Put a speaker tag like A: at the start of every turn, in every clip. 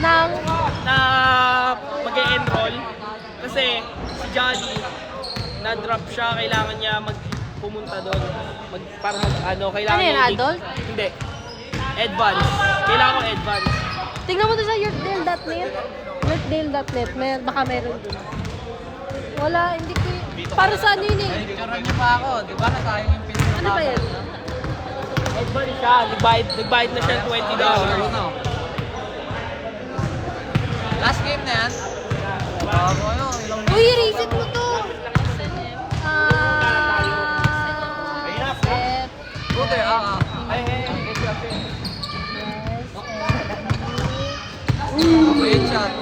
A: Nang?
B: Na mag-e-enroll. Kasi si Johnny, na-drop siya, kailangan niya pumunta doon. Kailangan
A: Ano yun,
B: niya
A: adult?
B: Hindi. Advance. Kailangan ko advance.
A: Tingnan mo to sa yourtdale.net. Yourtdale.net. Baka meron din. Wala, hindi ko para sa ano yun eh.
C: Picturean niyo pa ako, di ba? Nasayang yung pinto.
A: Ano ba yan?
B: Advance siya. Nagbayad na siya ng $20.
C: Last game na yan. Bago yun, ilang
A: Uy, reset mo to! Set.
C: Buti, Headshot.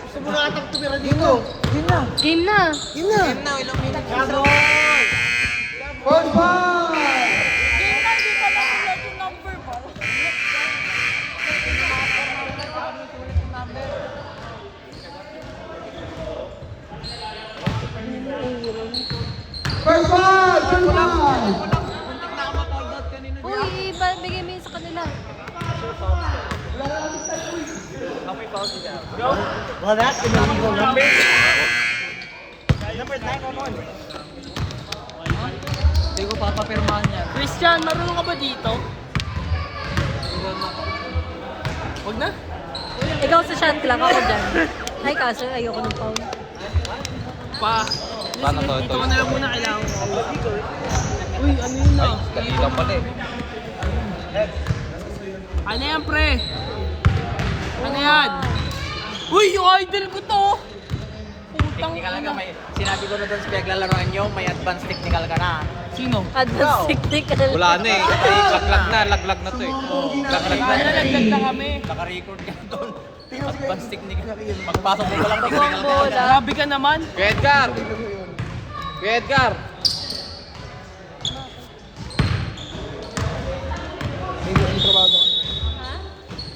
D: Gusto mo na atang tumira dito.
A: Game na.
C: Game na, ilang minutes.
D: First ball! First ball! First ball!
A: Uy, bigay mo yun sa kanila.
D: Well, that's an illegal number. Number 9 on.
C: Hindi ko papapirmahan yan.
B: Christian, marunong ka ba dito? Huwag na.
A: Ikaw sa shot clock, ako dyan. Ay, kaso ayoko ng foul.
C: Paano to?
B: Dito ko na lang muna kailangan ko. Uy, ano yun na?
C: Kailang pala eh.
B: Ano yan, pre? Ano yan? Uy, yung idol ko to! Putang
C: Technical ka,
B: ina.
C: sinabi ko na doon sa pinaglalaroan nyo, may advanced technical ka na.
B: Sino?
A: Advanced technical.
C: Wala na eh. Laglag na to eh. Laglag na.
B: Nalaglag na kami.
C: Naka-record ka doon. Advanced technical. Pagpasok mo lang technical
A: Bang
C: ka.
A: bola.
B: Grabe ka naman.
C: Kuya Edgar! Kuya Edgar!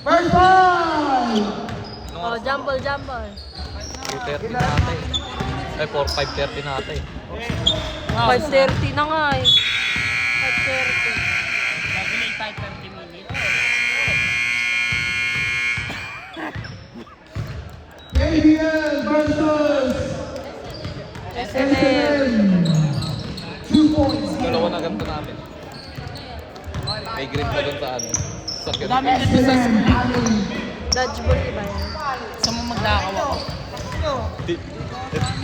D: First ball!
A: Oh, jumble.
C: 3:30 na ata eh. Ay, 5:30 na ata eh.
A: 5:30 na nga eh. 5:30.
B: Gagawin tayo 30 minutes.
D: KBL versus
A: SNL.
D: 2 points.
C: Dalawa na ganito namin. May green pa doon sa ano. Sa
B: Dami dito sa
A: Dodgeball, diba yan?
B: sa mga magdakaw ako.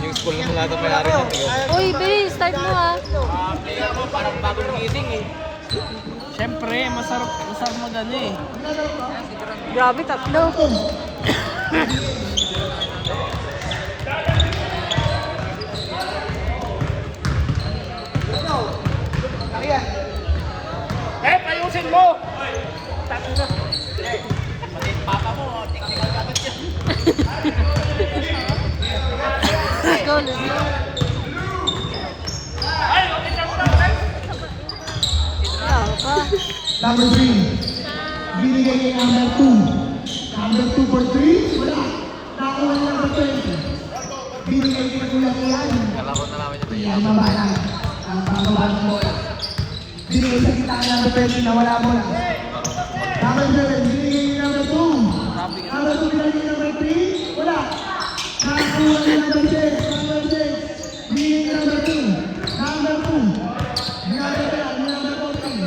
C: Yung school naman lahat ang mayari niya.
A: Uy, Bill, start mo ah.
C: Kaya mo parang bagong gising eh.
B: Siyempre, masarap mag ano eh.
A: Grabe, tatlo.
B: Eh, ayusin mo!
A: Let's go. Wala pa.
D: Number 3. Binigay kay number 2. Number 2 for 3. Wala. Nakuha niya number 20. Binigay kay Kuya Kian.
C: Kala ko na namin ito.
D: Kian mabala. Ang pangabang bola. Binigay sa kita ng number 20 na wala mo lang. Number 7. Binigay kay number 2. Number 2 binigay kay number 3. Wala. Nakuha niya number 6. Number 6. Binigay kay number 2. Number 2. Number 10. Number 14.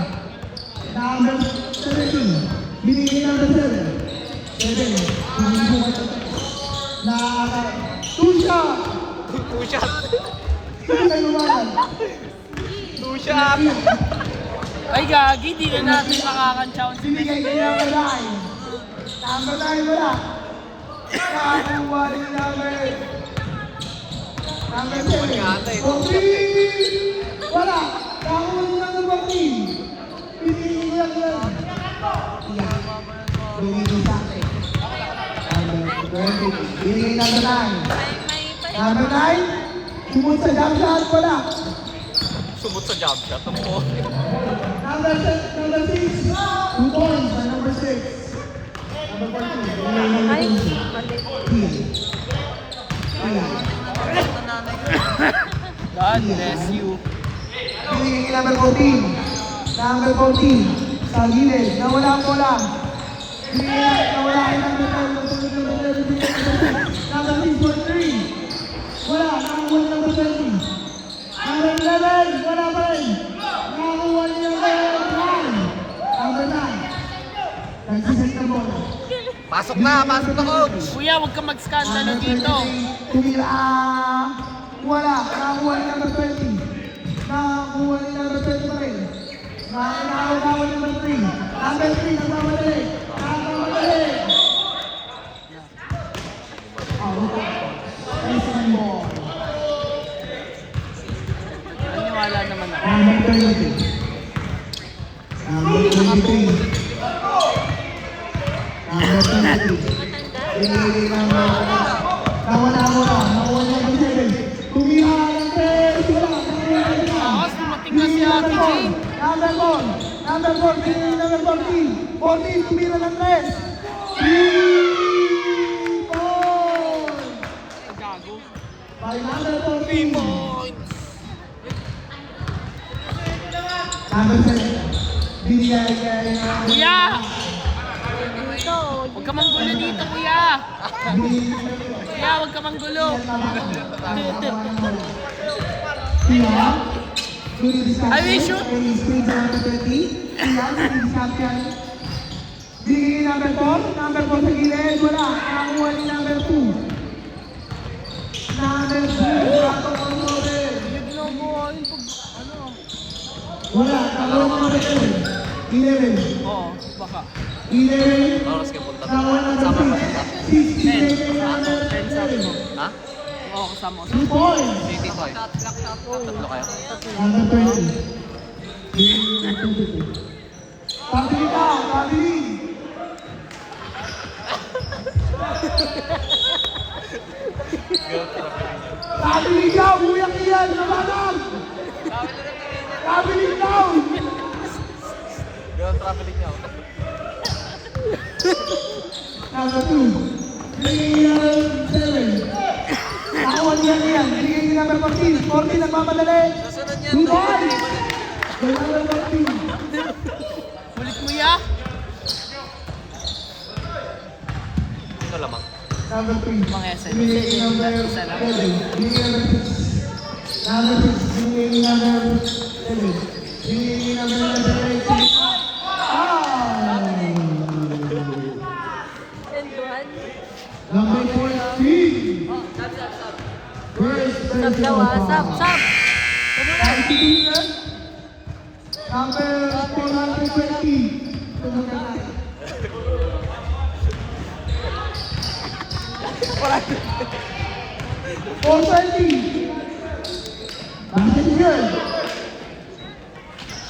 D: Number 17. Binigay number 7. 7. Binigay ko na 2 shot.
C: 2 shot.
D: Binigay naman.
C: 2 shot.
B: Ay, gagi, di na natin makakantsaw.
D: Binigay kay number 9. Number 9 wala. Nakakuha rin number 7. 14. Wala. Nakakuha rin number 14. Binigay ko lang yan. Binigay ko sa akin. Binigay number 9. Number 9. Sumunod sa jump shot. Wala.
C: Sumot sa jump shot. Ang po.
D: Number 6. 2 points by number 6. Number 14.
A: Ay, mali.
D: Team.
B: God bless you.
D: Binigay kay number 14. Number 14. Sa gilid. Nawala ang bola. Binigay nawala kay number 10. Number 6 for 3. Wala. Nakakuha ni number 20. Number 11. Wala pa rin. Nakakuha ni number 9. Number 9. Nagsiset ng bola.
C: Pasok na coach!
B: Kuya, huwag ka mag-skandalo dito.
D: Tumira. Wala. Nakakuha ni number 20. Nakakuha ni number 20 pa rin. Nakakuha ni number 3. Number 3, nagmamadali. Nagmamadali. Out. Listen mo.
B: Naniwala naman ako.
D: Number 20. Number 23. Number 23. Nawala mo na. Nawala ni number 7. Tumira ng 10.
B: Tapos, dumating na si Ate Jane.
D: Number 4. Number 14. Number 14. 14. Tumira ng 3. 3 points.
B: Gago.
D: By number 14. Number 7. Binigay kay
B: Kuya!
A: Dito.
B: Huwag ka manggulo dito, kuya! Kuya, huwag ka manggulo! I wish you-
D: Binigay number 4. Number 4 sa gilid. Wala. Nakakuha ni number 2. Number 2. Wala. Nakakuha ni number 11. 11.
B: Oo, baka.
D: 11.
C: Oras kayo punta
D: Nakakuha
C: doon.
D: number
C: Sama
D: 6.
C: ka.
D: 6. Binigay number
B: 10 sabi mo.
D: 11.
C: Ha?
B: Oo, kasama ko.
D: 2 points.
C: City Toy. Tatlo kayo?
D: Number 20. Pabili ka, pabili. Pabili ka, buyak iyan, namanag. Pabili ka.
C: Ganun traveling niya.
D: Number 2. Binigay 7. Nakakuha niya iyan. Binigay ni number 14. 14 nagmamadali. 2 points. By number 14.
B: Kulit mo ya!
C: Ito lamang.
D: Number 3.
B: Mga SN.
D: Binigay ni number 7. Binigay number 6. Number 6. Binigay ni number 7. Binigay ni number 8.
A: Enduhan.
D: Number 14. First
A: Sab daw ah. Sab. Sab.
D: Number 420. 420. Bakit yun?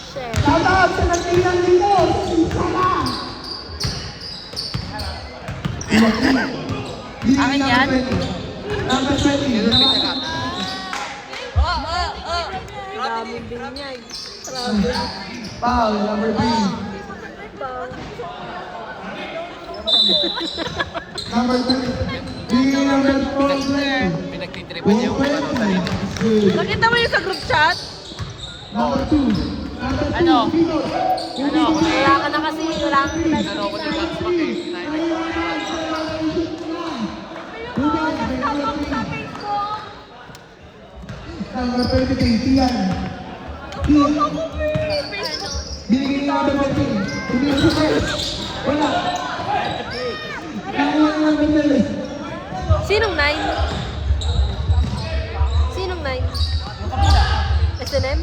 A: Share.
D: Tatawag sa nagtinang dito. Sana.
B: Akin yan?
D: Number 20.
A: Dami binyay. Grabe.
D: Foul, number 3. Number 3. Bigay number 420.
C: Pinagtitripan niya yung ano tayo.
A: Nakita mo yung sa group chat?
D: Number 2. Number 2.
B: Ano? Ano?
A: Wala ka na kasi. Wala ka na.
C: Ano ako ni Max Mac eh.
D: Number 23, Tian. Tian. Binigay ni number 14. Binigay sa first. Wala. Nakuha ni number 12.
A: Sinong 9? Sinong 9? SNM?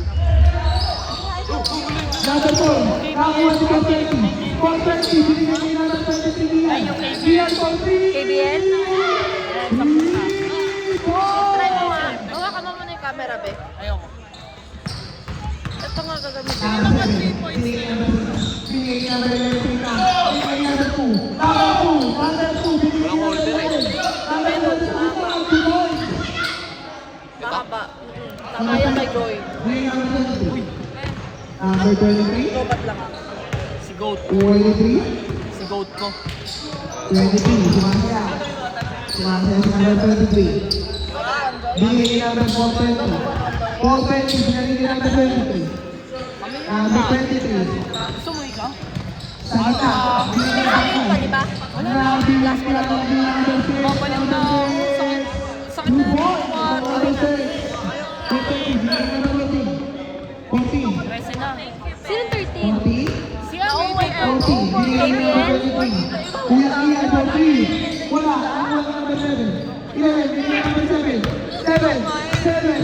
D: Number 4. Nakuha ni 420. 420. Binigay ni number 23, Tian. Tian for 3.
A: KBL?
D: 3 points.
A: Try mo nga. Hawakan mo muna yung camera, be.
B: Ayoko.
A: Ito nga gagamitin.
D: Number 7. Binigay ni number 2. Binigay ni number 11. Binigay ni number 2. Number 2. Number 2. Binigay ni number 7. Number 2. 2 points.
A: Mahaba. Tama yan kay Joy.
D: Number 23.
A: Lobat lang ako.
B: Si Goat.
D: 23.
B: Si Goat ko.
D: 23. Sumasya. Sumasya si number 23. Binigay ni number 420. 420, binigay niya number 23. Number 23.
B: Gusto mo ikaw?
D: Sa gitna, binigay niya
A: Ito, di ba?
D: Last na lang number 6.
B: Babalik na ako. Sakit na
D: Two
B: lang
D: points.
B: ako.
D: Number 6. 13, binigay niya number 14. 14.
B: 13 na.
A: Sino 13?
D: 40.
B: Si Ami.
D: 40, binigay niya number 23. Kuya Ian, 43. Wala, nakuha niya number 7. 11, binigay niya number 7. 7, 7.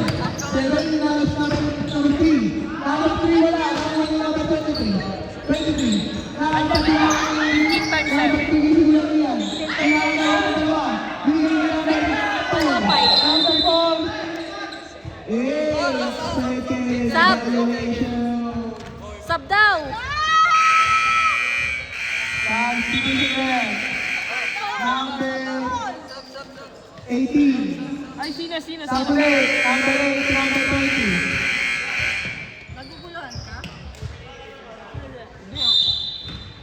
D: 7 yung last number 3. Number 3, wala, nakuha niya number 23. 23. Number 3, number 3, Kuya Ian. Kaya wala yung dalawa. Binigay niya number 4. Number 4. Second
A: Sab.
D: evaluation.
A: Sub daw.
D: Substitution. Number 18.
B: Ay, sino?
D: Number 8. Number 8. Number 20.
A: Naguguluhan ka?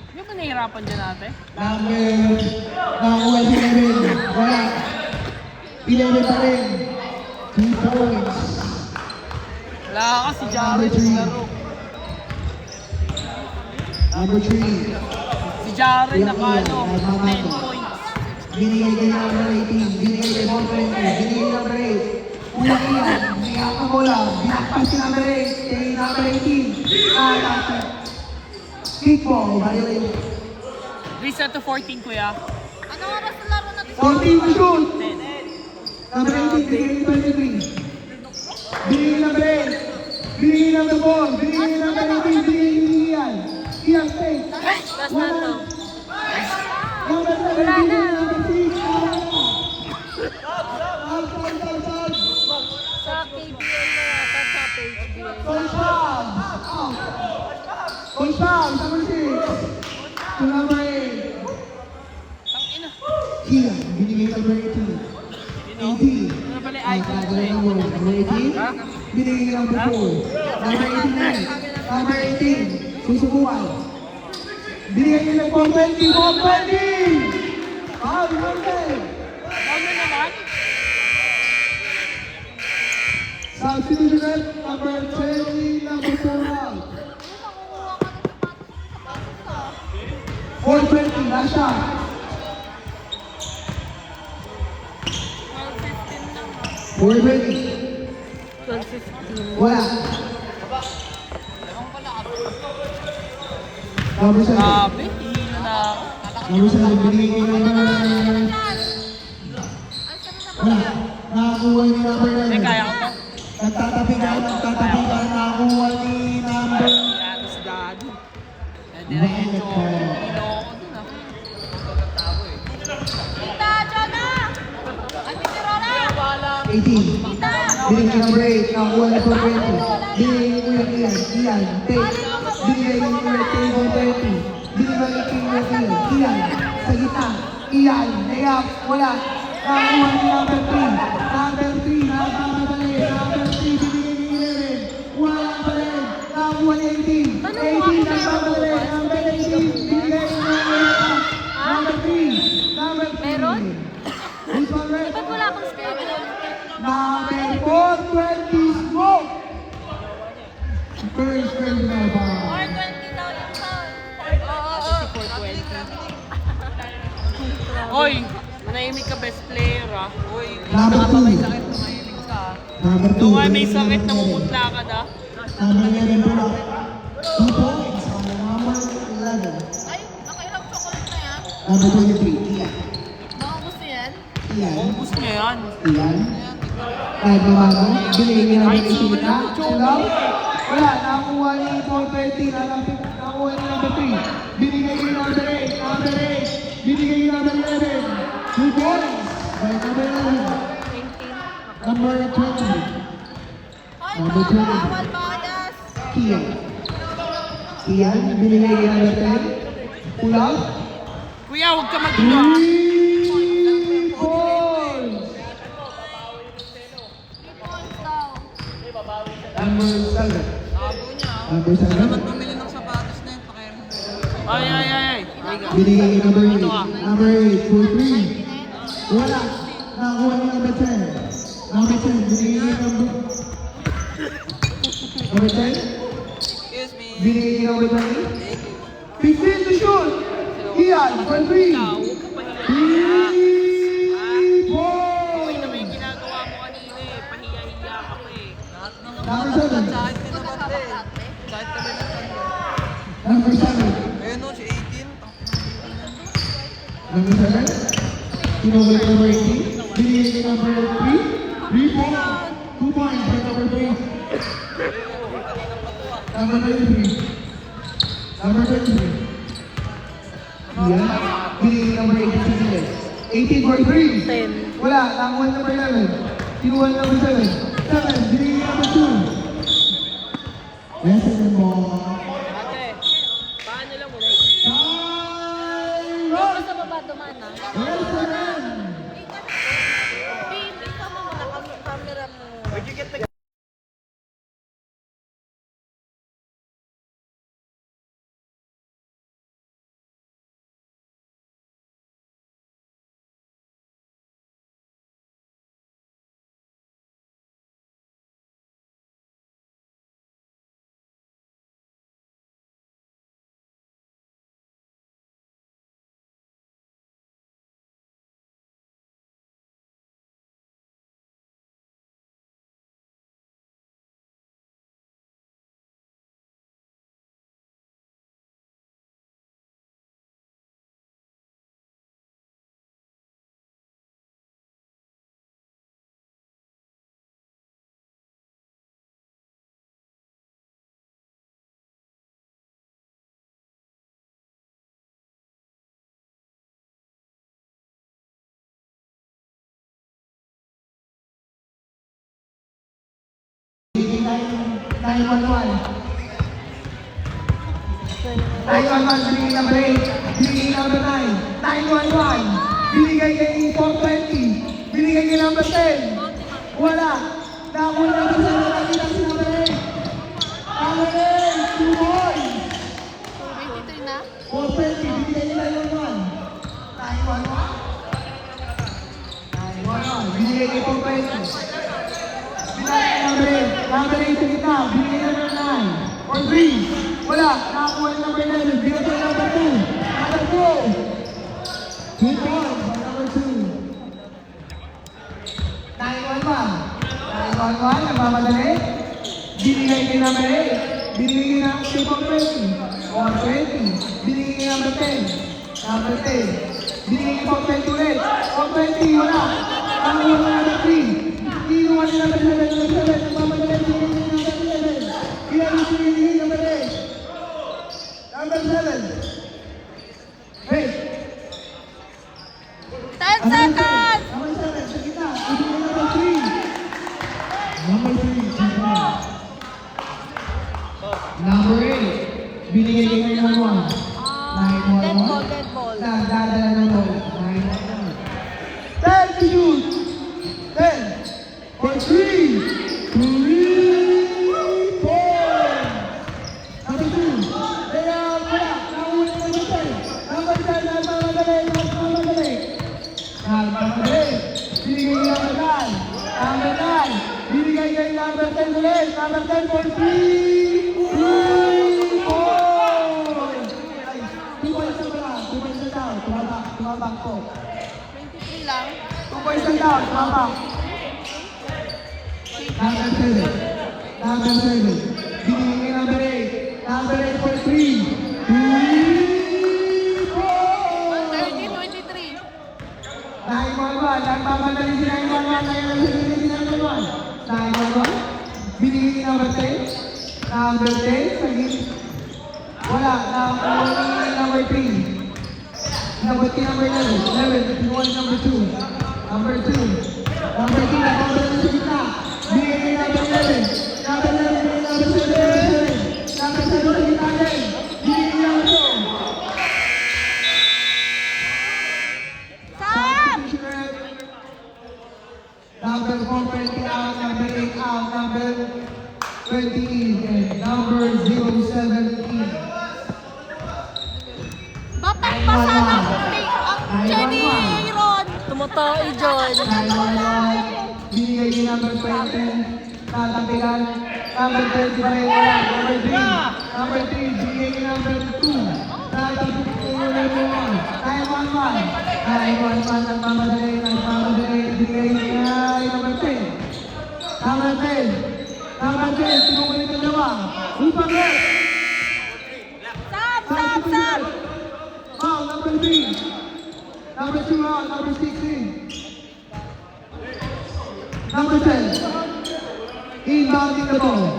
B: Hindi ba nahihirapan dyan ate?
D: Number 11. Wala. 11 pa rin. 2 points.
B: Wala ka si Jared sa laro.
D: Number 3.
B: Si Jared nakano. 10 points.
D: Binigay kay number 18. Binigay kay 420. Binigay kay number 8. Kuya Ian. Binigay ka bola. Binakpas si number 8. Kay number 18. Kickball. Violation.
B: Reset to 14 kuya.
A: Ano oras na laro natin?
D: 14 to shoot.
B: 10.
D: Number 18, binigay kay 23. Binigay kay number 8. Binigay kay number 4. Binigay kay number 18. Binigay kay Ian. Ian, stay.
A: Last na to.
D: Number 7,
A: Wala
D: binigay
A: na.
D: kay number 6. Out.
A: Sa KBL na yata, sa PHBL.
D: Coach Pam. Coach Pam, number 6. To number 8.
B: Tangina.
D: Ian, binigay kay number 18. 18.
B: Ano pala
D: Ay,
B: icon ko
D: kagawin
B: eh.
D: mo. Number 18. Binigay kay number 4. Number 18. Number 18. Susubukan. Binigay kay number 420. 420! Ah, binigay.
B: Ano naman?
D: Substitution number 20. Number 4 out. 420. Last shot. 420.
A: 12-15.
D: Wala. Number 7.
B: Grabe. Hihina na ako.
D: Number 7, binigay kay number... Wala. Nakakuha ni number
B: Eh,
D: 11.
B: kaya ko to.
D: Nagtatabi ka. Nakakuha ni number...
B: Yatos gado. Eh, diretso. Hilo ako dun ah.
A: Tita, Jonah! Ate si Rona!
D: 18. Binigay kay number 8. Nakakuha ni 420. Binigay kay Kuya Ian. Ian, take. Binigay kay Kuya Table 30. Binigay kay Kuya Ian. Ian, sa gitna. Ian, layup. Wala. Nakakuha ni number 3. Number 3. Nakakamabali. Number 3. Binigay kay 11. Wala pa rin. Nakakuha ni 18. 18. Nakakamabali. Number 18. Binigay kay number 3. Number 3.
A: Meron?
D: This one red.
A: Ba't wala akong schedule?
D: Number 420 smoke. First grade na ba?
A: 420 daw yung sound.
B: Oy, manahimik ka best player ah. Oy,
D: Number 2.
B: manahimik ka ah.
D: Number 2.
B: Doon nga may sakit na mumutla ka na.
D: Number 11 pula. 2 points on the number 11.
A: Ay, nakailang chocolate na yan.
D: Number 23. Ian.
A: Baka gusto yan?
D: Ian.
B: Ubus niya yan.
D: Ian. Kahit naman, binigay niya ng isip na. Wala, nakakuha ni 420. Nakakuha ni number 3. Binigay ni number 8. Number 8. Binigay ni number 11. 2 points. By number 11.
A: 18.
D: Number 20.
A: Ay,
D: Number
A: mga
D: 20.
A: bawal bias.
D: Kian. Kian, binigay ni number 10. Pulang.
B: Kuya, huwag ka magino ah.
D: 3 points.
A: 3 points daw.
D: Number 7. Number 7.
B: Bumili ng sapatos na yun, pakiram. Ay, ay, ay, ay. Halika.
D: Binigay ni number 8.
B: Ito ah.
D: Number 8 for 3. Wala. Nakakuha ni number 10. Number 10. Binigay ni number... Number 10.
B: Excuse me.
D: Binigay niya number 20. 15 to shoot. Ian, for 3. 3
B: Uy, na may
D: points.
B: ginagawa mo kanina eh. Pahiya-hiya ka pa eh.
D: Number 7.
B: Kahit ka naman din. Kahit ka naman din.
D: Number 7.
B: Ayun no, si 18.
D: Number 7. Kinuha niya number 18. Binigay niya number 3. 3 points. 2 points for number 3. Number 23. Number 23. Ian, binigay niya number 18. 18 for 3.
A: 10.
D: Wala, nakuha number 11. Kinuha number 7. 7, binigay niya number 2. Yes, and mo.
B: Ate, paano lang mo?
D: Time
A: Huwag
D: up!
A: sa baba dumana.
D: Yes, and
A: Baby, kama mo na camera mo.
D: Nine one one. 911, binigay number 8. Binigay number 9. 911. Binigay kay 420. Binigay kay number 10. Wala. Nakuha number 7. Nakita si number 8. Number 8. 2 points.
A: 23 na?
D: 420. Binigay kay 911. 911. 911. Binigay kay 420. Binigay kay number 8. Number 8 sa gitna. Binigay number 9. Or 3. Wala. Nakakuha ng number 11. Binigay kay number 2. Number 2. 2 points. Number 2. 911. 911. Nagmamadali. Binigay kay number 8. Binigay kay number 420. 420. Binigay kay number 10. Number 10. Binigay kay 420 ulit. 420. Wala. Nakakuha ng number 3. Kinuha ni number 7. Number 7. Nagmamadali. Binigay kay number 11. Binigay number 8. Number 7. Hey.
A: 10 seconds!
D: Number 7, sa gitna. Ibigay number 3. Number 3. Number 8. Binigay kay number 1.
A: Dead ball, dead ball.
D: Nagdadala ng ball. 9-1. 10 to shoot. 10. For 3. 3 points. Number 2. Kaya wala. Nahuli number 10. Number 10. Nagmamadali. Nagmamadali. Nagmamadali. Binigay kay number 9. Number 9. Binigay kay number 10 ulit. Number 10 for 3. 3 points. Ay, 2 points na pala. 2 points na down. Tumabak. Tumabak po.
A: 23 lang.
D: 2 points na down. Tumabak. Number 7. Number 7. Binigay kay number 8. Number 8 for 3. 3 points.
A: 23.
D: 911, nagmamadali si 911, nagmamadali si 911. 911, binigay ni number 10. Number 10, sagit. Wala, nakuha ni number 3. Number 3, number 11. 11, kinuha ni number 2. Number 2. Number 2, nagmamadali sa gitna. Binigay ni number 11. Number 11, binigay number 7. Number 7 sa gitna din. Binigay ni number 2. Number 420 out, number 8 out, number 20 in, and number 017.
A: Batang pa sana ang Jenny Ron. Tumatay dyan.
D: 911, binigay ni number 20. Tatampikan. Number 20 pa rin. Wala. Number 3. Number 3. Bigay kay number 2. Tatampikan ko yung number 1. 911. 911. Nagmamadali. Nagmamadali. Bigay kay number 10. Number 10. Number 10. Tinukulit ang dalawa. Upang red.
A: Sab!
D: Foul, number 3. Number 2 out, number 16. Number 10. Inbounding the ball.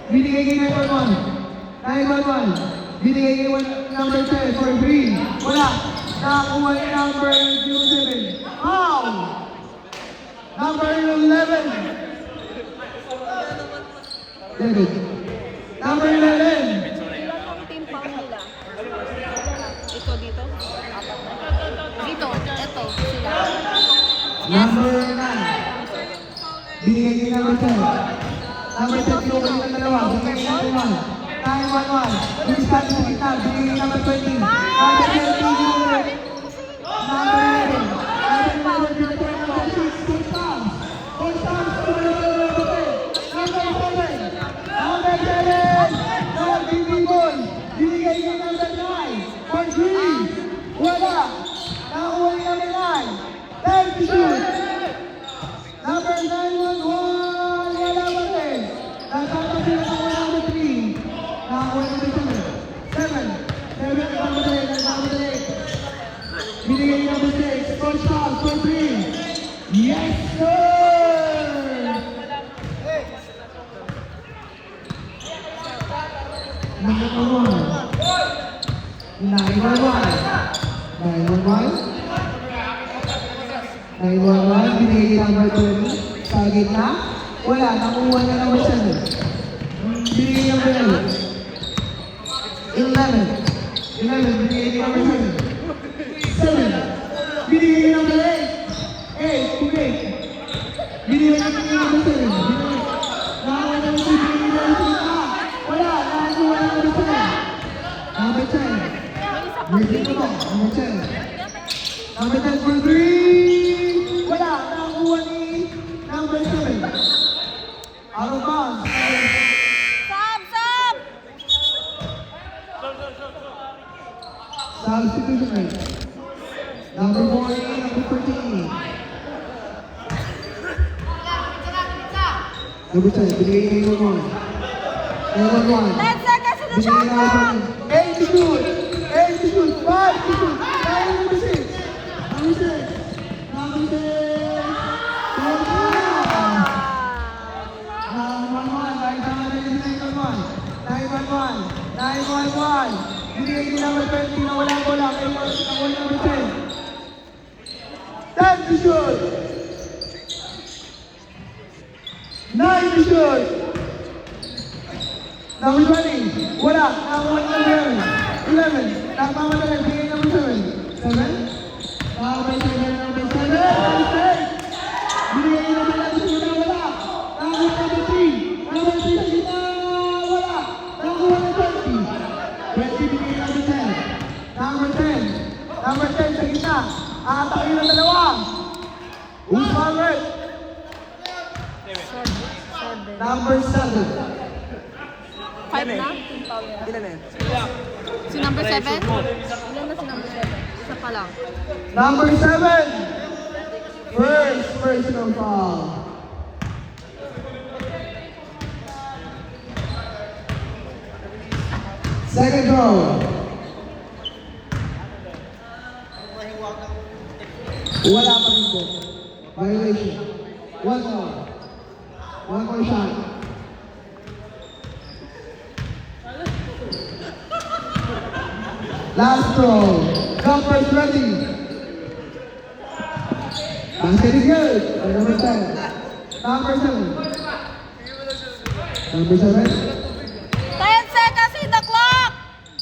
D: Binigay kay 911. 911. Binigay kay number 10 for 3. Wala. Nakakuha ni number 07. Foul! Number 11. David. Number 11.
A: Ilan ang team foul nila? Ito dito? Apat na. Dito, ito, sila.
D: Number 9. Binigay kay number 10. Number 10, tinukulit ang dalawa. Binigay kay number 1. 911. Luis Carlos sa gitna. Binigay kay number 20. Number 20, tinukulit. Number 11. Number 11, binigay kay number 6. 6 times. 6 times. Tinukulit ang number 10. Number 7. Number 7. Number 15 ball. Binigay kay number 9. For 3. Wala. Nakakuha ni number 9. 10 to shoot. Number 911, wala pa rin. Nagtatapos na ako number 3. Nakakuha number 7. 7, nagmamadali. Binigay ni number 6. First shot for 3. Yes, sir! Number 1. 911. 911. 911, binigay kay number 20. Sa gitna. Wala, nakuha na number 7. Binigay number 11. 11. 11, binigay kay number 7. 7. Binigay kay number 8. 8, to 8. Binigay kay number 7. Nakakuha na number 7. Binigay kay number 7. Wala, nakakuha na number 7. Number 10. Ready ko ba? Number 10. Number 10 for 3. Wala, nakakuha ni number 7. Out of bounds.
A: Sab!
D: Substitution. Number 40, number 13. Number 10, binigay kay number 1. Number 1.
A: 10 seconds in the
D: Binigay
A: shot
D: kay number
A: clock!
D: 1. 8 to shoot. 8 to shoot. 5 to shoot. Now number 6. Number 6. Number 6. Binigay kay number 20 na walang bola. Kay number 10. 10 to shoot. 9 to shoot. Number 20. Wala. Nakakuha ni number 11. Nagmamadali. Binigay number 7. 7. Number 7. Number 7. Binigay kay number 11. Wala. Nakakuha number 3. Number 3 sa gitna. Wala. Nakakuha ng 20. 20 binigay number 10. Number 10. Number 10 sa gitna. Aatakin ng dalawa. Who's forward? Number 7.
A: 5 na? Team foul nila. Si number 7? Ilan na si number 7? Isa pa lang.
D: Number 7. First personal foul. Second goal. Wala pa rin po. Violation. One more. One more shot. Last throw. Jumpers ready. Basket is good. Number 10. Number 7. Number 7.
A: 10 seconds in the clock!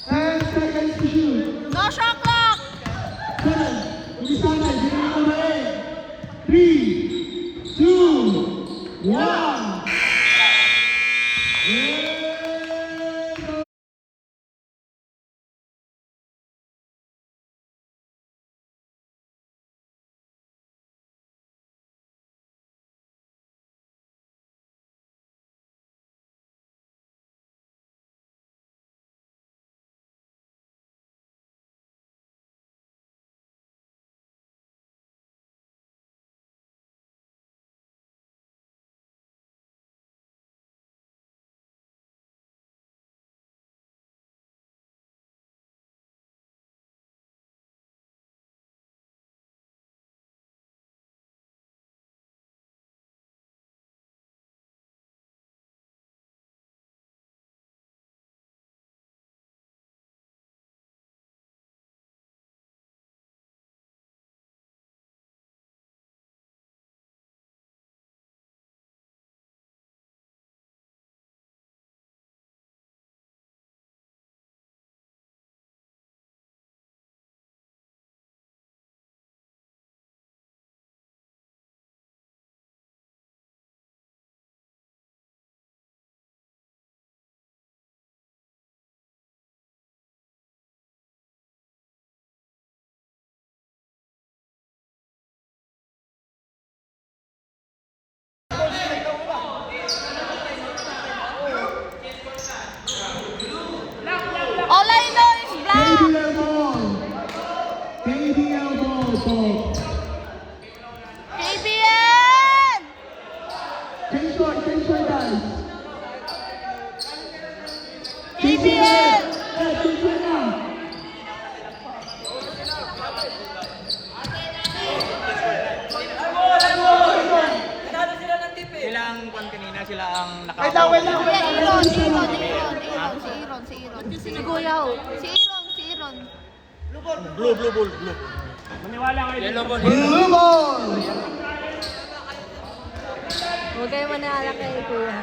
D: 10 seconds to shoot.
A: No shot clock!
D: 7. Umpisa na. Binigay number 8. 3, 2, 1.
A: KBL!
B: Sila ang kwan kanina, sila ang
D: Wait lang, wait lang, wait lang.
E: Iron, si Iron.
A: Si Kuya ho.
E: Si Iron.
B: blue ball. Yellow ball.
D: Blue ball!
A: Huwag kayo maniwala kay Kuya.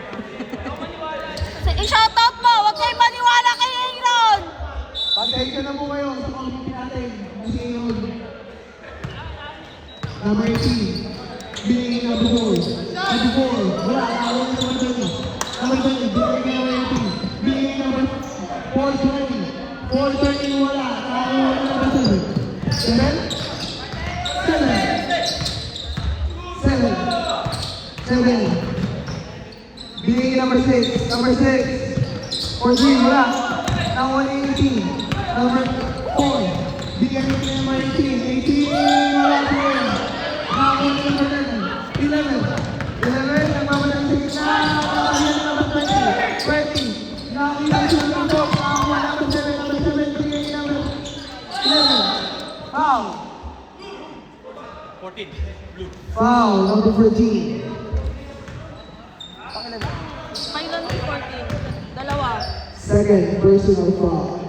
E: I-shoutout mo! Huwag kayo maniwala kay Iron!
D: Pasensya na po kayo sa pagpipin natin. Kasi yun. Number 18. Binigay na before. Number 4. Wala. Nakawala sa number 20. Number 20. Binigay na number 18. Binigay na number 420. 430 wala. Nakawala na number 7. Binigay number 6. Number 6. 4-3 wala. Nakawala na 18. Number 4. Binigay na number 18. 18 wala po. Nakawala na number 11. 11, nagmamalang sa gitna. Nakawala na number 20. 20. Nakakita siya ng box. Nakawala na number 7. Number 7. Binigay na number 11. Foul.
B: 14. Blue.
D: Foul. Number 14.
A: Kailan si 14? Dalawa.
D: Second personal foul.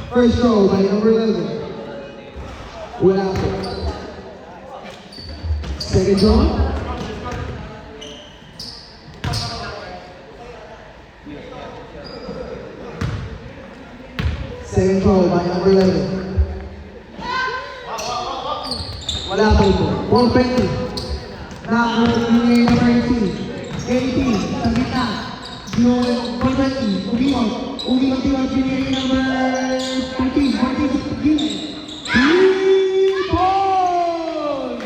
D: First row by number 11. Wala po. Second row. Second row by number 11. Wala po ito. 420. Nakakabigay number 18. 18. Sa gitna. Yung 420. Umimot. Umimot binigay number 14. 14. Gini. 3 points!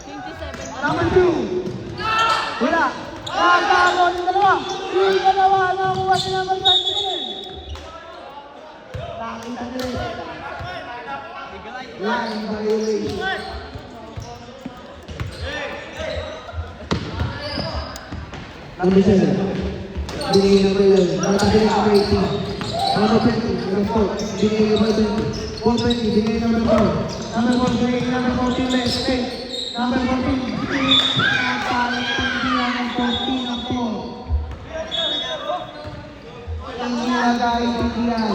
A: 27.
D: Number 2. Wala. Nakakano yung dalawa. Yung dalawa. Nakakuha si number 13. Nakakita nila. Line violation. Number 7. Binigay number 11. Nakatagin number 18. Number 20. Number 4. Binigay number 20. 420. Binigay number 4. Number 4. Binigay number 14. Left. Straight. Number 14. Binigay ng 14 ang 4. Ang nilagay pindihan.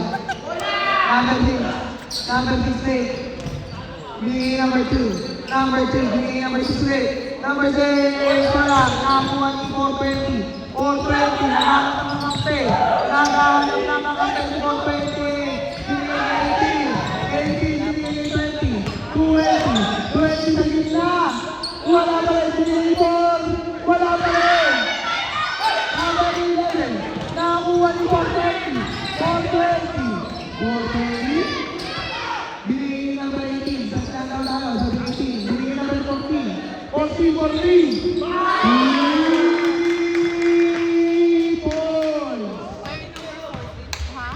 D: Number 6. Number 6 straight. Binigay number 2. Number 2. Binigay number 6 straight. Number 6. Wala. Nakakuha ni 420. 420. Nakahanap ng kape. Nakahanap ng kape si 420. Binigay 18. 18. Binigay 20. 20. 20 sa gitna. Wala pa rin. Binigay 4. Wala pa rin. Number 11. Nakakuha ni 420. 420. 420. Binigay number 18. Sa standout lalo. Sabi 18. Binigay number 14. 14 for 3. 3 points.
E: Ha?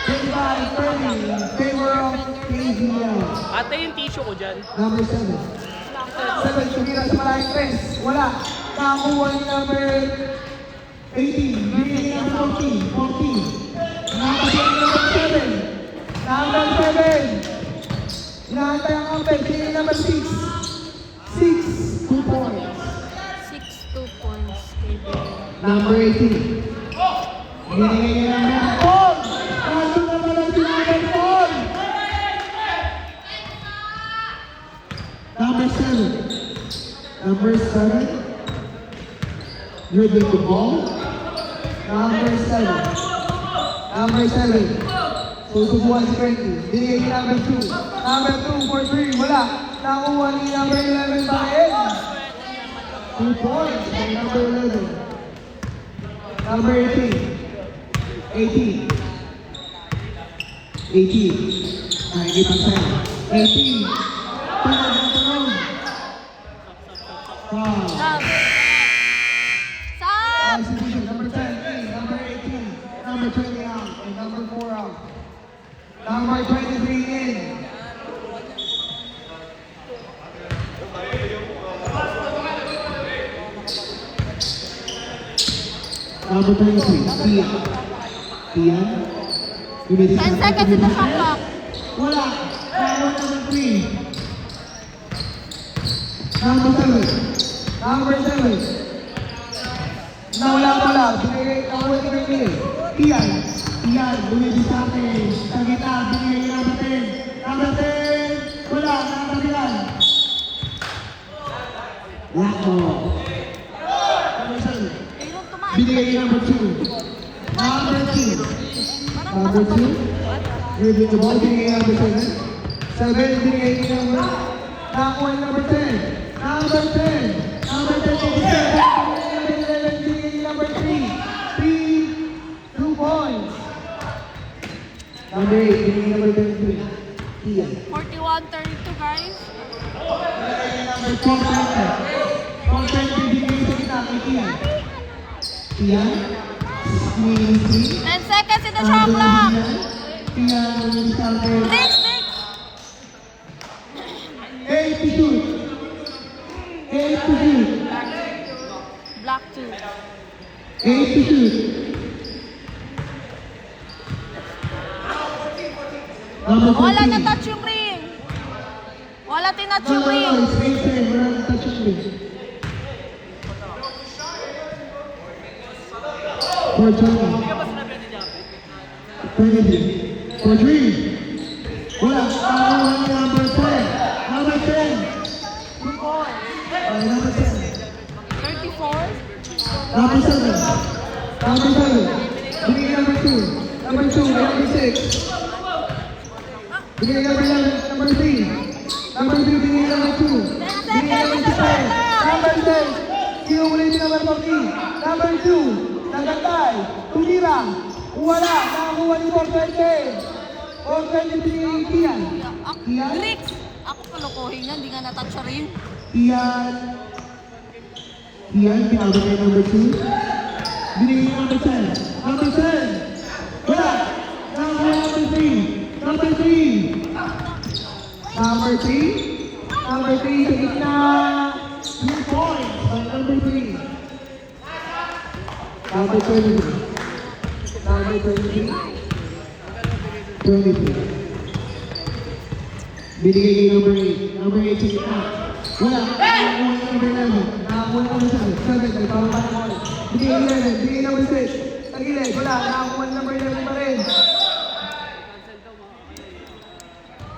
D: 25-30 in favor of KVL.
B: Ate yung tissue ko dyan.
D: Number 7. 7 tumira sa malayang press. Wala. Nakakuha ni number 18. Binigay number 14. 14. Nakakasya ni number 7. Number 7. Inaantay ang kampay. Binigay number 6. 6. 2 points.
A: 6-2 points. KBL.
D: Number 18. Binigay niya number 4. Kaso naman ang number 4. Number 7. Number 7. Dribbling the ball. Number 7. Number 7. Susubuan si Frankie. Binigay niya number 2. Number 2 for 3. Wala. Nakuha ni number 11 by 2 points by number 11. Number 18. 18. 18. Nakikita sa'yo. 18. Tunog na tunog. Foul.
A: Stop.
E: Stop!
D: Substitution. Number 10 in. Number 18. Number 20 out. And number 4 out. Number 23 in. Number 23, Tia. Tia. You may
E: 10 seconds in the shot clock.
D: Wala. Number 3. Number 7. Number 7. Nawala. Binigay ang wala kay Tia. Tian. Bumili sa akin. Sa gitna. Binigay yung number 10. Number 10. Wala. Nakakabilan. Lako. Number 7. Binigay yung number 2. Number 2. Number 2. Dribbling the ball, binigay number 7. 7, binigay number. Nakakuha yung number 10. Number 10. Number 10, 11, binigay number 3. 3, 2 points. Number 8, binigay number 23. Tia.
E: 41-32, guys.
D: Binigay number 4, 20, binigay sa kita kay Tia. Tia.
E: 10 seconds in the shot clock.
D: Tia,
E: Six.
D: 8 to shoot. 8 to shoot.
E: Block 2.
D: 8 to shoot. Number 14.
E: Wala na touch yung ring. Wala tinouch yung ring.
D: Straight set. Wala na touch yung ring. For 23. For 3. Wala. Number 10. Number 10. Number 10.
E: 34.
D: Number 7. Number 7. Binigay number 2. Number 2. Number 6. Binigay number 11. Number 3. Number 3. Binigay number 2. Binigay number 10. Number 6. Sino muli yung number 14? Number 2. Nagantay. Tumira. Wala. Nakakuha ni 420. 420 binigay Tian. Tian.
E: Grix. Ako palukuhin yan. Hindi nga na-touch sa ring.
D: Tian, pinabot kay number 2. Binigay niya number 10. Number 10. Wala. Number 3. Number 3. Number 3. Number 3 sa gitna. 2 points by number 3. Number 23. Number 23. 23. Binigay kay number 8. Number 8 sa gitna. Wala. Nakakuha ng number 11. Nakakuha ng number 7. Nagpapang pa ng ball. Binigay 11. Binigay number 6. Tagilid. Wala. Nakakuha ng number 11 pa rin.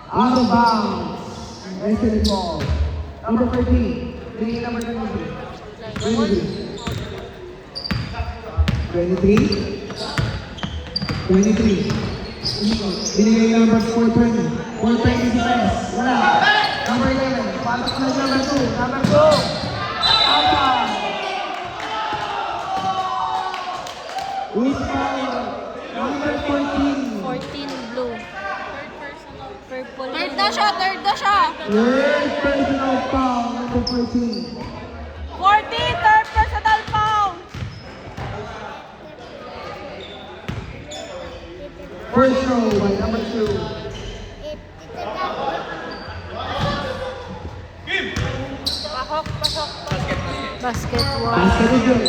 D: Out of bounds. Excellent ball. Number 13. Binigay number 23. 23. Binigay number 420. 420 defense. Wala. Number 11. Pasok na number 2. Number 2. Apa. With power. Number 14.
E: 14 blue. Purple. Third na siya.
D: Third personal foul. Number 14.
E: 14, third personal foul.
D: First throw by number 2.
A: Basketball.
D: Basket is good.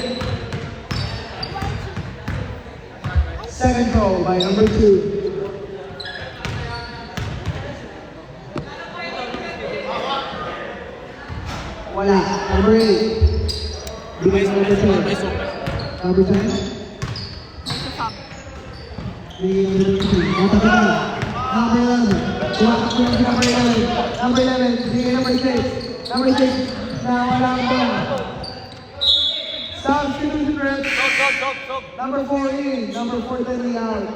D: Second throw by number 2. Wala. Number 8. Bigay sa number 10. Number 10. Bigay number 2. Matagal. Number 11. Tumakak ko yung number 11. Number 11. Bigay number 6. Number 6. Na wala ang ball. Substitution rep. Number 4 in. Number 4 then out.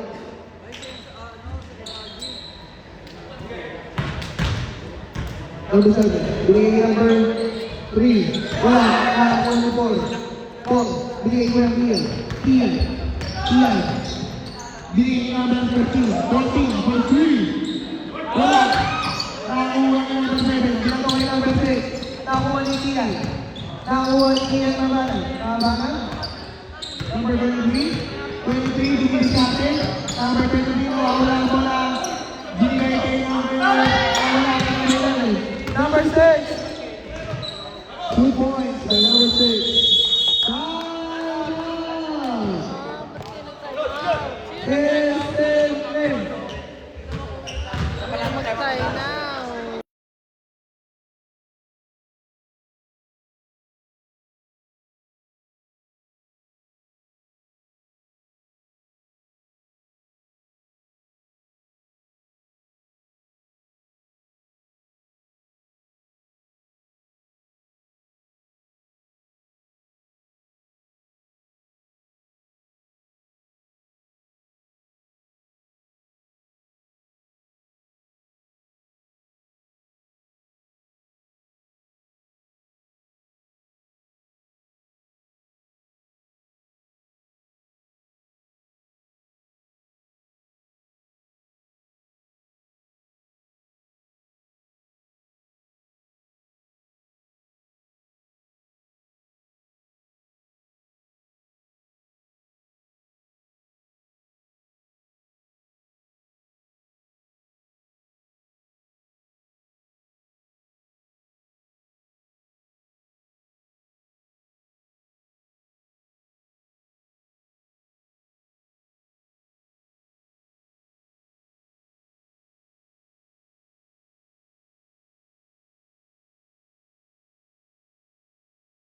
D: Number 7. Bigay number 3. Wala. Nakakuha ni Paul. Paul. Bigay ko ng Ian. Ian. Bigay number 13. 14. For 3. Wala. Nakakuha ni number 7. Ginagawa ni number 6. Nakakuha ni Ian. Nakakuha ni Ian naman. Nakabangan. Number 23. 23. Bigay sa atin. Number 23. Wala ang bola. Binigay kay number. Wala ang bola. Number 6. 2 points by number 6. Wow!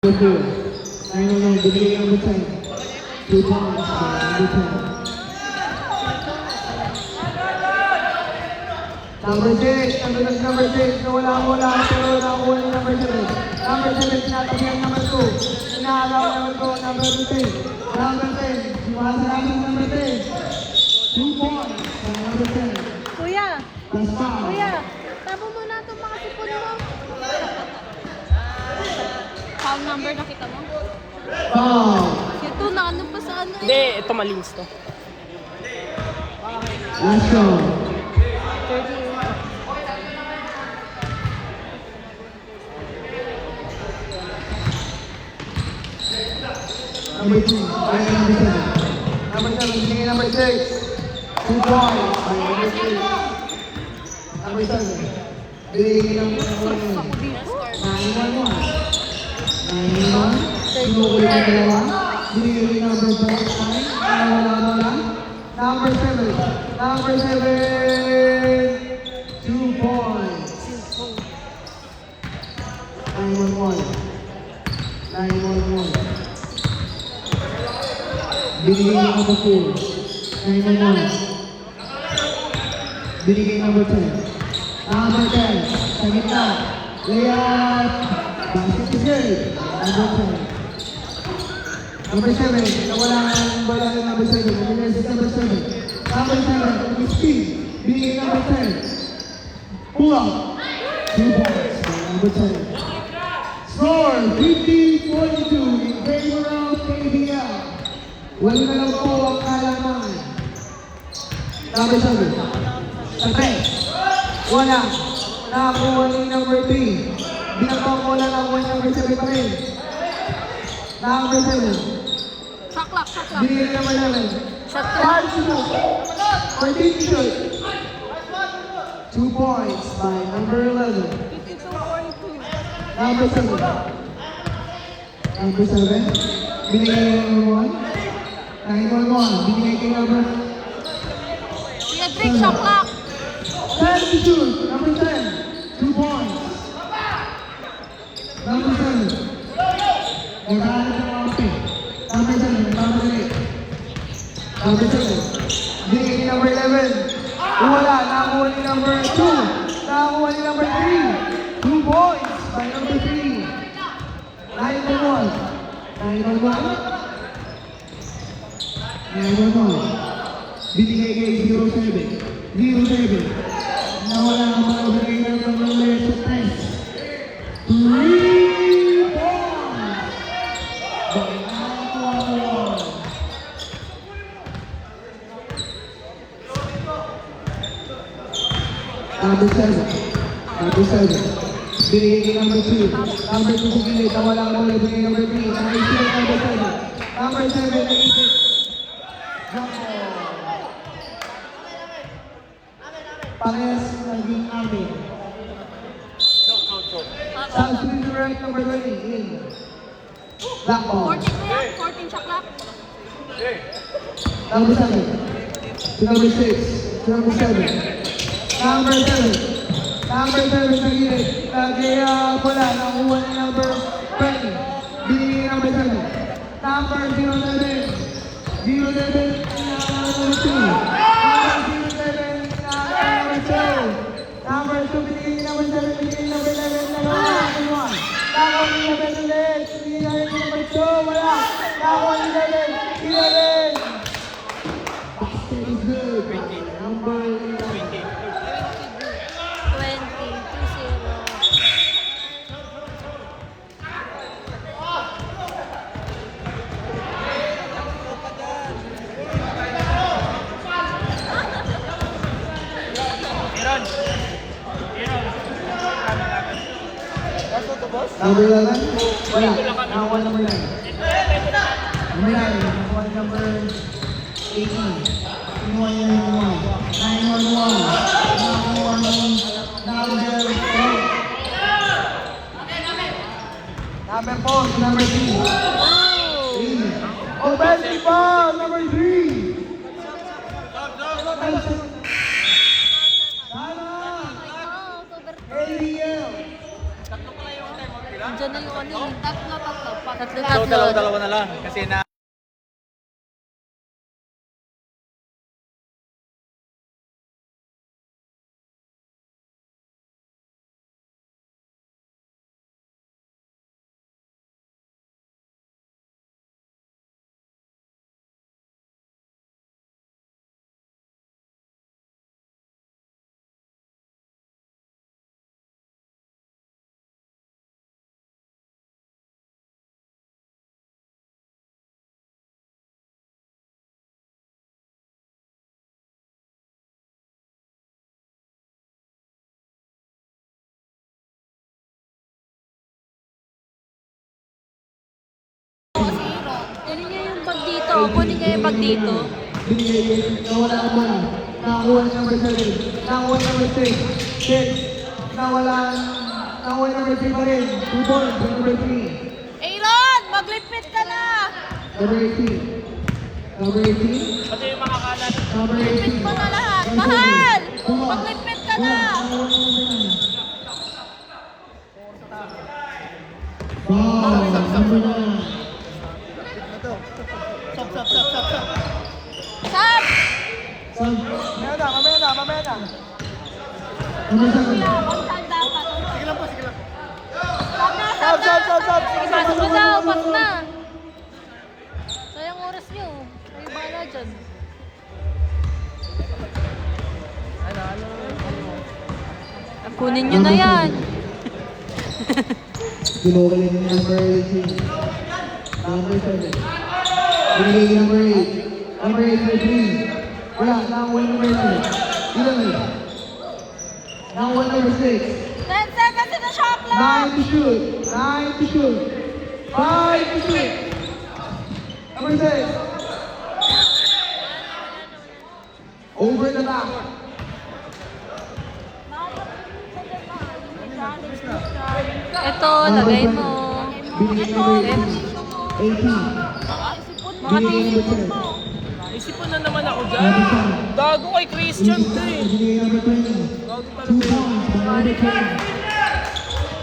D: number 4. 911, binigay kay number 10. 2 points by number 10. Number 6, number 6, nawala, pero nakuha ni number 7. Number 7, tinatabihan number 2. Inaagaw number 2, number 10. Number 10, sumasarapin number 10. 2 points by number 10.
A: Kuya!
D: Plus 5.
A: Kuya! Tabo mo na itong mga sipon mo.
E: Foul number nakita mo?
D: Foul.
E: Ito na ano pa sa ano eh.
B: Hindi, ito malinis to.
D: Last round.
A: 38.
D: Number 2, by number 7. Number 7, binigay number 6. 2 points by number 6. Number 7, binigay number 1.
E: Ako dito.
D: 911. 911. Sinukulit ang dalawa. Binigay kay number 5. Nawala. Number 7. Number 7. 2 points. 911. 911. Binigay kay number 4. 911. Binigay number 10. Number 10. Sa gitna. Layup. Basket is good. Number 10. Number 7. Nawala ang bola ng number 7. Binigay si number 7. Number 7. Speed. Binigay number 10. Pull up. 2 points. Number 10. Score 50-42 in favor of KBL. Wala na lang po ang kalaman. Number 7. Sa 3. Wala. Nakakuha ni number 3. Binakang wala ng number 7 pa rin. Number 7.
E: Shot clock, shot clock.
D: Binigay number 11.
A: Shot
D: 5 to shoot. 14 to shoot. 2 points by number 11.
E: 52-42.
D: Number 7. Number 7. Binigay kay number 1. 911. Binigay kay number
E: Kuya Drake, shot clock.
D: 10 to shoot. Number 10. 2 points. Number 7. Naghahanap ng mga pick. Number 7. Number 8. Number 7. Binigay kay number 11. Wala. Nakakuha ni number 2. Nakakuha ni number 3. 2 points by number 3. 911. 911. 911. Binigay kay 07. 07. Nawala ang mga binigay ng number 10. 3 points by 911. Number 7. Number 7. Binigay kay number 2. Number 2 sa gilid. Nawala ang bola. Binigay number 3. Number 7. Number 7. Number 7. Naisip. Jump ball. Parehas naging amin. Substitute direct number 20. In. Black ball.
E: 14 kuya, 14 shot clock.
D: Number 7. To number 6. To number 7. Number 7. Number 7 sa gilid. Kaya bola. Nakuha ni number 20. Binigay number 7. Number 07. 07. Number 2. Number 07. Number 2. Number 2. Binigay number 7. Binigay number 11. Number 1. Nakuha ni number 11. Binigay number 2. Wala. Nakuha ni 11. 11. Basket is good. Number 11.
A: 20.
D: Number 11? Wala. Nakakuha number 9. Number 9. Nakakuha number 18. Kinuha niya yung 911. Nakakuha ng number 4. Number 4. Number 3. 3. Offensive ball. Number 3. ADL.
A: Diyan na yung ano, tatlo.
C: dalawa na lang. Kasi na...
A: Kunin niya yung bag dito. Kunin niya yung bag dito.
D: Binigay, nawala ang money. Nakakuha ng number 7. Nakakuha ng number 6. Nawala ng number 3 pa rin. 2 points, number 3.
E: Aaron, maglipit ka na!
D: Number 18. Number 18.
C: Pati yung makakalat.
D: Number 18.
E: Lipit mo na lahat. Mahal! Maglipit ka na!
D: Wow, number 9.
E: Sab!
D: Mamaya na. Number 7.
E: Kung saan dapat. Sige lang po. Sab na!
A: Sige, pasok mo daw. Pasok na. Sayang oras niyo. Kayo bahala dyan. Kunin niyo na yan.
D: Binukali ng number 18. Number 7. Binigay yung number 8. Number 8 for 3. Wala, nakakuha yung number 9. Ilan yun? Nakakuha yung number 6.
E: 10 seconds in the shot clock!
D: 9 to shoot. 9 to shoot. 5 to shoot. Number 6. Over the back.
A: Ito, lagay mo.
D: Binigay number 18.
A: Mga
D: Binigay number 10.
B: Isipon na naman ako dyan.
D: Number 10.
B: Gago kay Christian to eh.
D: Binigay number 20. 2 points for number 10.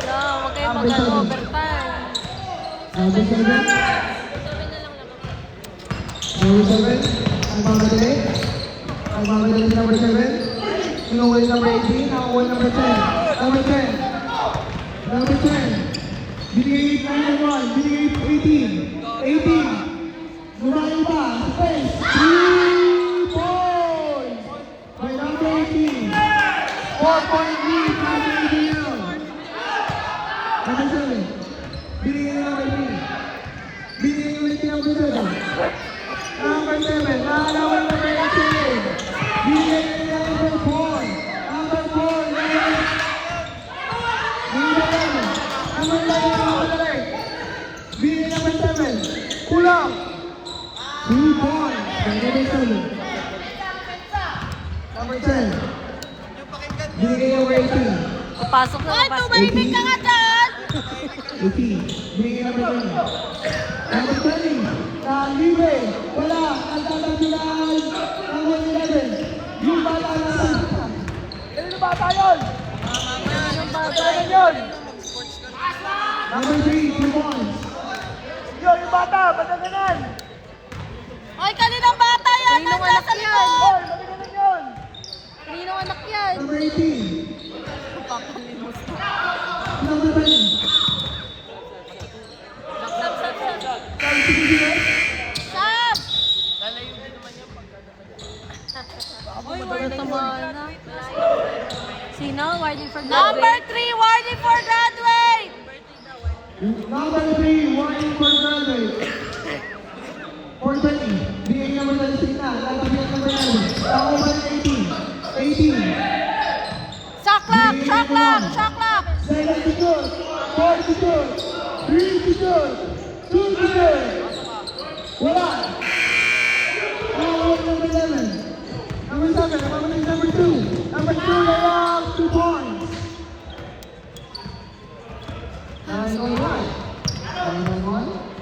A: Huwag kayo mag-overtime.
D: Number 7. Number 7. Ang mamadali. Ang mamadali si number 7. Kinuha yung number 18. Nakakuha yung number 10. Number 10. Number 10. Binigay 8 number 1. Binigay 18. 18. Lumayo pa. Space. 3 points. By number 18. 4-point lead for the ABL. Number 7. Binigay yung number 3. Binigay yung 18 number 7. Number 7. Nakalawan number 18. Binigay yung number 4. Number 4. Number 11. Binigay number 7. Kulang. 2 points. Number 7. Number 10. Binigay number 18.
A: Papasok na.
E: Ay, tumahimik ka nga dyan!
D: 18. Binigay number 20. Number 20. Libre. Wala. Nagtatabilan. Number 11. Yung bata na sa sita. Yung bata yun? Yung bata yun? Number 3. 2 points. Yung bata. Ba't na ganun?
E: Ay, kaninang bata yan!
A: Kaninong
E: Nandiyan
A: anak
E: sa
A: yan?
E: likod!
A: Kaninong anak yan?
D: Number 18. Number 20.
E: Sab!
A: Tama na. Sino? Waiting for
E: Number
A: graduate.
E: 3, warning for graduate!
D: Number 3. Warning for graduate. 420. Binigay number 26 na. Nagtabihan number 9. Nakuha ng 18. 18.
E: Shot clock! Shot clock! Shot clock!
D: 7 to shoot. 4 to shoot. 3 to shoot. 2 to shoot. Wala. Nakuha number 11. Number 7. Nakuha number 2. Number 2 na lang. 2 points. 9-1. 9-1.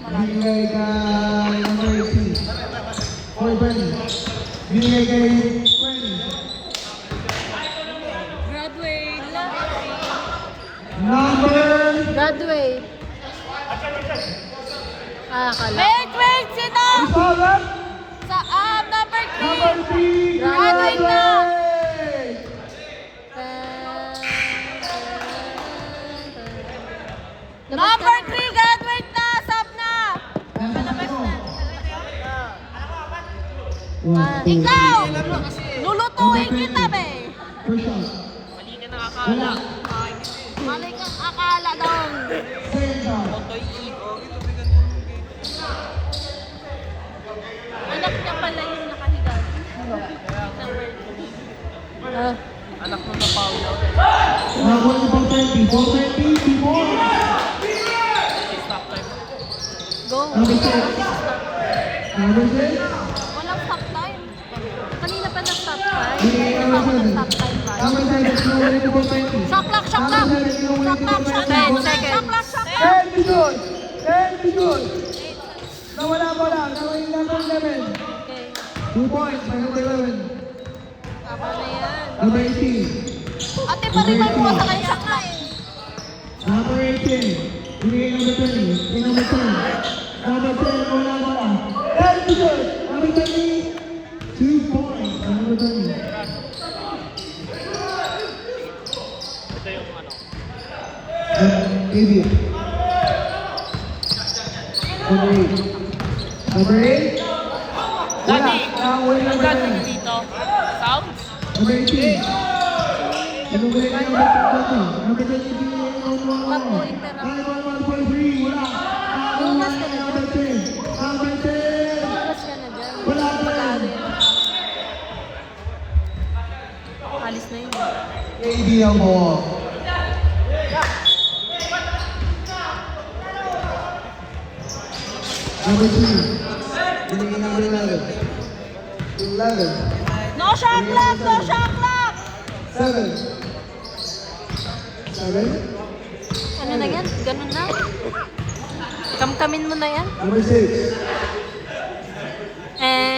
D: Binigay kay number 18. For Benny. Binigay kay 20.
A: Graduate.
D: Number
A: Graduate. Akala.
E: Wait! Sino?
D: Isagat.
E: Sa, number 3.
D: Number 3.
E: Graduate na. Number 3, graduate na. Sub na. Ikaw! Lulutuin kita, be.
D: First shot.
B: Mali ka nakakala.
E: Mali kang akala daw.
D: Second shot.
B: Totoy ego.
E: Anak niya pala yung nakahiga.
A: Ah,
B: Anak mo na Paula.
D: Number 420. 420. People.
B: Stop time.
A: go.
D: Number 6. Number 6.
E: Walang stop time.
A: Kanina pa nag-stop time.
D: Hindi,
A: Kanina pa ako nag-stop time, right?
D: Number 7. Number 420.
E: Shock lock!
D: Number 7. Number 420.
A: Second.
D: Ten vision! Ten vision! Nawala mo lang. Nawala number 11.
A: Okay.
D: 2 points. By number 11.
A: Tama na yan.
D: Number 18.
E: Ate, parimal mo sa kanya shock lock.
D: Number 18. Binigay number 20. Yung number 10. Number 10. Wala mo lang. Ten vision! Number 20. 2 points. By number 20.
B: Ito yung ano.
D: Idiot. Number 8. Number 8.
B: Daddy!
D: Wala
B: Ang
D: number
B: gagawin
D: 10.
B: dito? Sounds?
D: Number 18. Number 20. Number 20.
A: Bago, interrupt.
D: Number 3. Wala.
A: Lunas ka na
D: Number
A: dyan.
D: 10. Number 10.
A: Lunas ka na dyan.
D: Wala pa.
A: Pagkari. Alis na yun.
D: Kaibigan mo. Number 2. Binigay number 11. 11.
E: No shock lock! No shock lock!
D: 7. 7.
A: Ano na yan? Ganun na? Kamkamin mo na yan?
D: Number 6.
A: And